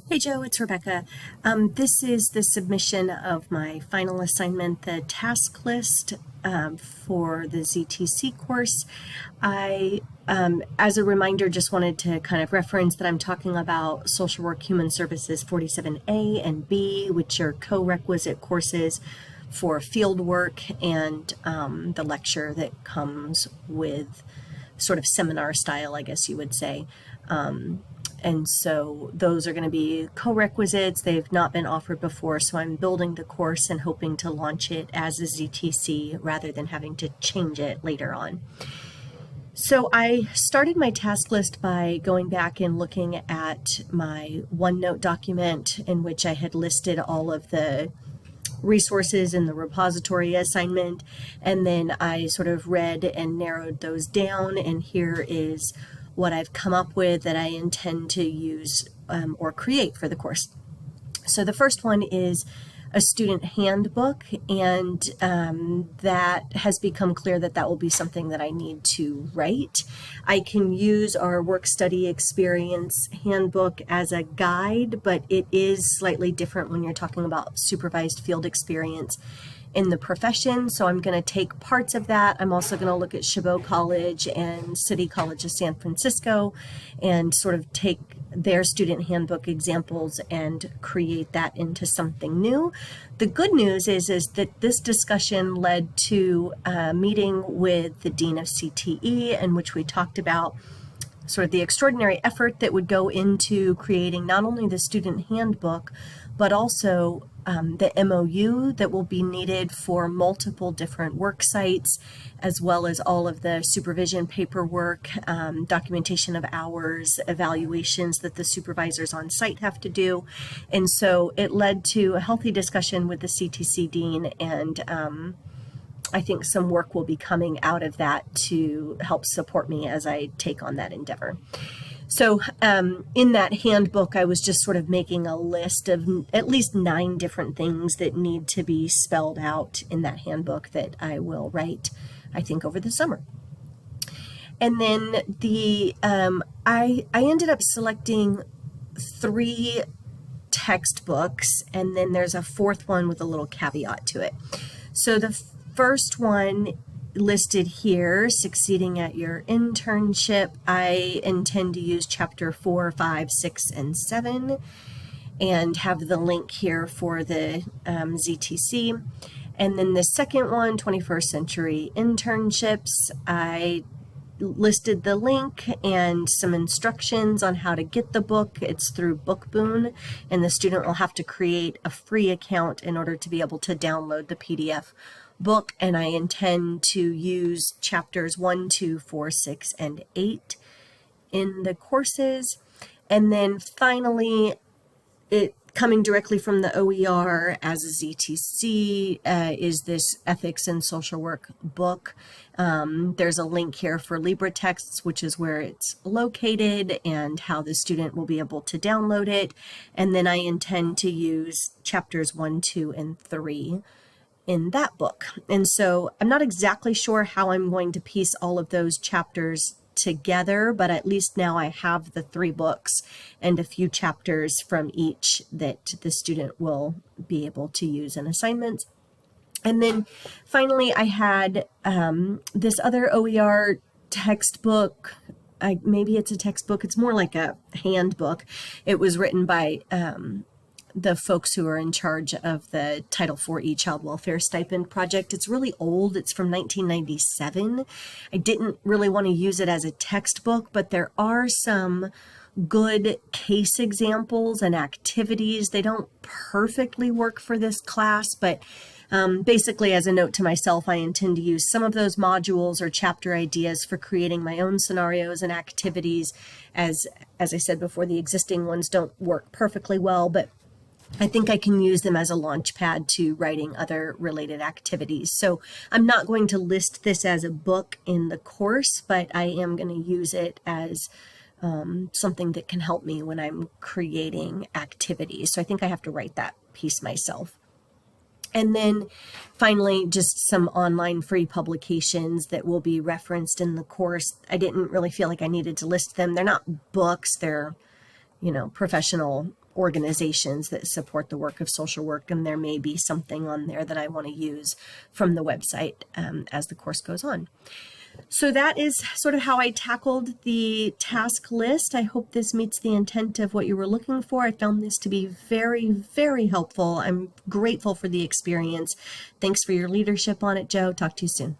Hey Joe, it's Rebecca. This is the submission of my final assignment, the task list for the ZTC course. As a reminder, just wanted to kind of reference that I'm talking about Social Work Human Services 47A and B, which are co-requisite courses for field work and the lecture that comes with sort of seminar style, I guess you would say. And so those are going to be co-requisites. They've not been offered before, so I'm building the course and hoping to launch it as a ZTC rather than having to change it later on. So I started my task list by going back and looking at my OneNote document in which I had listed all of the resources in the repository assignment, and then I sort of read and narrowed those down, and here is what I've come up with that I intend to use or create for the course. So the first one is a student handbook, and that has become clear that that will be something that I need to write. I can use our work study experience handbook as a guide, but it is slightly different when you're talking about supervised field experience in the profession. So I'm going to take parts of that. I'm also going to look at Chabot College and City College of San Francisco and sort of take their student handbook examples and create that into something new. The good news is that this discussion led to a meeting with the Dean of CTE, in which we talked about sort of the extraordinary effort that would go into creating not only the student handbook, but also the MOU that will be needed for multiple different work sites, as well as all of the supervision paperwork, documentation of hours, evaluations that the supervisors on site have to do. And so it led to a healthy discussion with the CTC Dean, and I think some work will be coming out of that to help support me as I take on that endeavor. So in that handbook, I was just sort of making a list of at least 9 different things that need to be spelled out in that handbook that I will write, I think, over the summer. And then I ended up selecting 3 textbooks, and then there's a 4th one with a little caveat to it. So the first one listed here, Succeeding at Your Internship, I intend to use chapter 4, 5, 6, and 7, and have the link here for the ZTC. And then the second one, 21st Century Internships, I listed the link and some instructions on how to get the book. It's through Bookboon, and the student will have to create a free account in order to be able to download the PDF book, and I intend to use chapters 1, 2, 4, 6, and 8 in the courses. And then finally, it coming directly from the OER as a ZTC is this Ethics and Social Work book. There's a link here for LibreTexts, which is where it's located and how the student will be able to download it. And then I intend to use chapters 1, 2, and 3 in that book. And so I'm not exactly sure how I'm going to piece all of those chapters together, but at least now I have the 3 books and a few chapters from each that the student will be able to use in assignments. And then finally, I had this other OER textbook. Maybe it's a textbook. It's more like a handbook. It was written by the folks who are in charge of the Title IV Child Welfare Stipend project. It's really old. It's from 1997. I didn't really want to use it as a textbook, but there are some good case examples and activities. They don't perfectly work for this class, but basically, as a note to myself, I intend to use some of those modules or chapter ideas for creating my own scenarios and activities. As I said before, the existing ones don't work perfectly well, but I think I can use them as a launch pad to writing other related activities. So I'm not going to list this as a book in the course, but I am going to use it as something that can help me when I'm creating activities. So I think I have to write that piece myself. And then finally, just some online free publications that will be referenced in the course. I didn't really feel like I needed to list them. They're not books, they're, professional organizations that support the work of social work, and there may be something on there that I want to use from the website as the course goes on. So that is sort of how I tackled the task list. I hope this meets the intent of what you were looking for. I found this to be very, very helpful. I'm grateful for the experience. Thanks for your leadership on it, Joe. Talk to you soon.